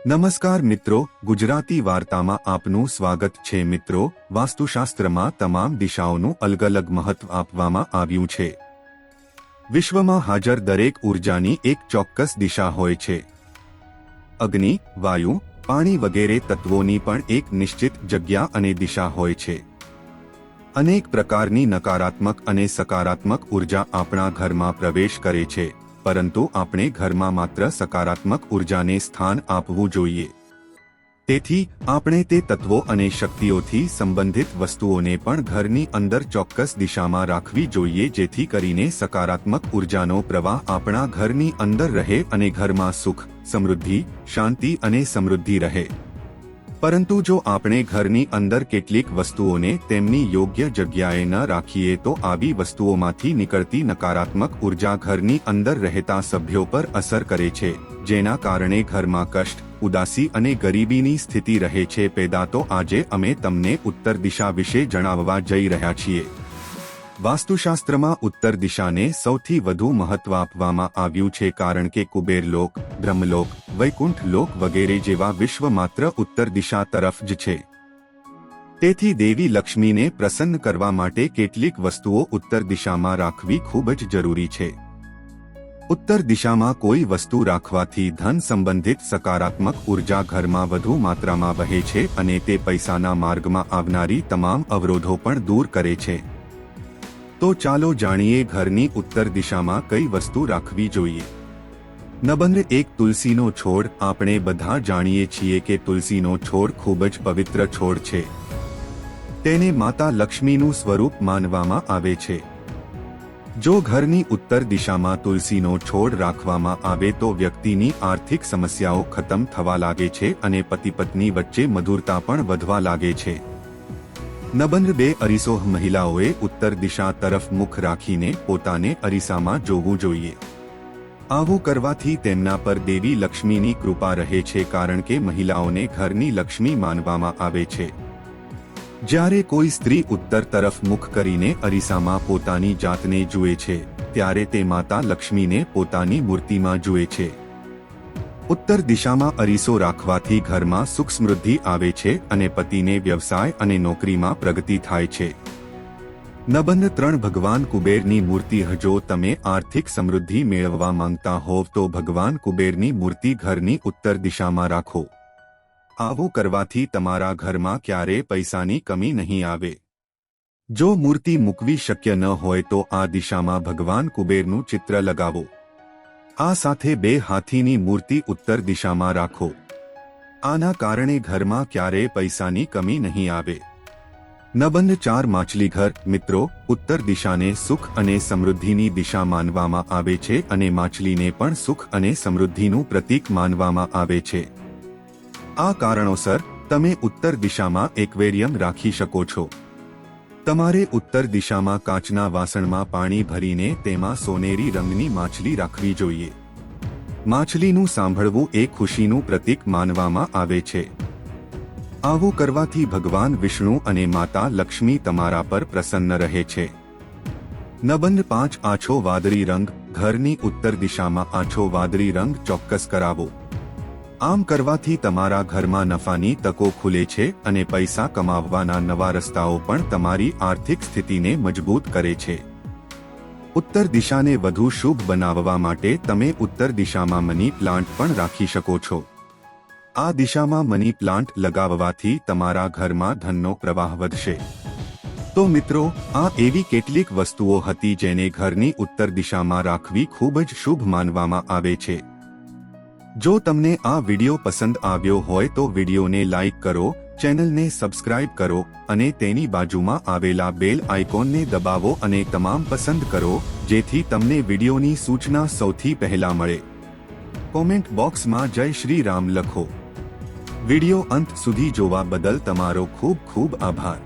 નમસ્કાર મિત્રો, ગુજરાતી વાર્તામાં આપનું સ્વાગત છે મિત્રો। વાસ્તુશાસ્ત્રમાં તમામ દિશાઓનું અલગ અલગ મહત્વ આપવામાં આવ્યું છે। વિશ્વમાં હાજર દરેક ઊર્જાની એક ચોક્કસ દિશા હોય છે। અગ્નિ, વાયુ, પાણી વગેરે તત્વોની પણ એક નિશ્ચિત જગ્યા અને દિશા હોય છે। અનેક પ્રકારની નકારાત્મક અને સકારાત્મક ઊર્જા આપણા ઘરમાં પ્રવેશ કરે છે, પરંતુ આપણે ઘરમાં માત્ર સકારાત્મક ઊર્જાને સ્થાન આપવું જોઈએ। તેથી આપણે તે તત્વો અને શક્તિઓથી સંબંધિત વસ્તુઓને પણ ઘરની અંદર ચોક્કસ દિશામાં રાખવી જોઈએ, જેથી કરીને સકારાત્મક ઊર્જાનો પ્રવાહ આપણા ઘરની અંદર રહે અને ઘરમાં સુખ, સમૃદ્ધિ, શાંતિ અને સમૃદ્ધિ રહે। પરંતુ જો આપણે ઘરની અંદર કેટલીક વસ્તુઓને તેમની યોગ્ય જગ્યાએ ન રાખીએ તો આવી વસ્તુઓમાંથી નીકળતી નકારાત્મક ઊર્જા ઘરની અંદર રહેતા સભ્યો પર અસર કરે છે, જેના કારણે ઘરમાં કષ્ટ, ઉદાસી અને ગરીબીની સ્થિતિ રહે છે। પેદા તો આજે અમે તમને ઉત્તર દિશા વિશે જણાવવા જઈ રહ્યા છીએ। વાસ્તુશાસ્ત્રમાં ઉત્તર દિશાને સૌથી વધુ મહત્વ આપવામાં આવ્યું છે, કારણ કે કુબેરલોક, બ્રહ્મલોક, વૈકુંઠ લોક વગેરે જેવા વિશ્વ માત્ર ઉત્તર દિશા તરફ જ છે। તેથી દેવી લક્ષ્મીને પ્રસન્ન કરવા માટે કેટલીક વસ્તુઓ ઉત્તર દિશામાં રાખવી ખૂબ જ જરૂરી છે। ઉત્તર દિશામાં કોઈ વસ્તુ રાખવાથી ધન સંબંધિત સકારાત્મક ઊર્જા ઘરમાં વધુ માત્રામાં વહે છે અને તે પૈસાના માર્ગમાં આવનારી તમામ અવરોધો પણ દૂર કરે છે। તો ચાલો જાણીએ ઘરની ઉત્તર દિશામાં કઈ વસ્તુ રાખવી જોઈએ। નંબર 1, તુલસીનો છોડ। આપણે બધા જાણીએ છીએ કે તુલસીનો છોડ ખૂબ જ પવિત્ર છોડ છે। તેને માતા લક્ષ્મીનું સ્વરૂપ માનવામાં આવે છે। જો ઘરની ઉત્તર દિશામાં તુલસીનો છોડ રાખવામાં આવે તો વ્યક્તિની આર્થિક સમસ્યાઓ ખતમ થવા લાગે છે અને પતિ પત્ની વચ્ચે મધુરતા પણ વધવા લાગે છે। નંબર 2, અરીસો। મહિલાઓએ ઉત્તર દિશા તરફ મુખ રાખીને પોતાને અરીસામાં જોવું જોઈએ। આવું કરવાથી તેમના પર દેવી લક્ષ્મીની કૃપા રહે છે, કારણ કે મહિલાઓને ઘરની લક્ષ્મી માનવામાં આવે છે। જ્યારે કોઈ સ્ત્રી ઉત્તર તરફ મુખ કરીને અરીસામાં પોતાની જાતને જુએ છે, ત્યારે તે માતા લક્ષ્મીને પોતાની મૂર્તિમાં જુએ છે। ઉત્તર દિશામાં અરીસો રાખવાથી ઘરમાં સુખ સમૃદ્ધિ આવે છે અને પતિને વ્યવસાય અને નોકરીમાં પ્રગતિ થાય છે। નંબર 3, ભગવાન કુબેરની મૂર્તિ। જો તમે આર્થિક સમૃદ્ધિ મેળવવા માંગતા હોવ તો ભગવાન કુબેરની મૂર્તિ ઘરની ઉત્તર દિશામાં રાખો। આવું કરવાથી તમારા ઘરમાં ક્યારેય પૈસાની કમી નહીં આવે। જો મૂર્તિ મૂકવી શક્ય ન હોય તો આ દિશામાં ભગવાન કુબેરનું ચિત્ર લગાવો। આ સાથે 2 હાથીની મૂર્તિ ઉત્તર દિશામાં રાખો। આના કારણે ઘરમાં ક્યારેય પૈસાની કમી નહીં આવે। નંબર 4, માછલીઘર। મિત્રો, ઉત્તર દિશાને સુખ અને સમૃદ્ધિની દિશા માનવામાં આવે છે અને માછલીને પણ સુખ અને સમૃદ્ધિનું પ્રતીક માનવામાં આવે છે। આ કારણોસર તમે ઉત્તર દિશામાં એક્વેરિયમ રાખી શકો છો। તમારે ઉત્તર દિશામાં કાચના વાસણમાં પાણી ભરીને તેમાં સોનેરી રંગની માછલી રાખવી જોઈએ। માછલીનું સાંભળવું એ ખુશીનું પ્રતીક માનવામાં આવે છે। આવું કરવાથી ભગવાન વિષ્ણુ અને માતા લક્ષ્મી તમારા પર પ્રસન્ન રહે છે। નંબર 5, આછો વાદળી રંગ। ઘરની ઉત્તર દિશામાં આછો વાદળી રંગ ચોક્કસ કરાવો। આમ કરવાથી તમારા ઘરમાં નફાની તકો ખુલે છે અને પૈસા કમાવવાના નવા રસ્તાઓ પણ તમારી આર્થિક સ્થિતિને મજબૂત કરે છે। ઉત્તર દિશાને વધુ શુભ બનાવવા માટે તમે ઉત્તર દિશામાં મની પ્લાન્ટ પણ રાખી શકો છો। આ દિશામાં મની પ્લાન્ટ લગાવવાથી તમારા ઘરમાં ધનનો પ્રવાહ વધશે। તો મિત્રો, આ એવી કેટલીક વસ્તુઓ હતી જેને ઘરની ઉત્તર દિશામાં રાખવી ખૂબ જ શુભ માનવામાં આવે છે। જો તમને આ વિડિયો પસંદ આવ્યો હોય તો વિડિયોને લાઈક કરો, ચેનલને સબસ્ક્રાઇબ કરો અને તેની બાજુમાં આવેલા બેલ આઇકોનને દબાવો અને તમામ પસંદ કરો, જેથી તમને વિડિયોની સૂચના સૌથી પહેલા મળે। કોમેન્ટ બોક્સમાં જય શ્રી રામ લખો। વિડિયો અંત સુધી જોવા બદલ તમારો ખૂબ ખૂબ આભાર।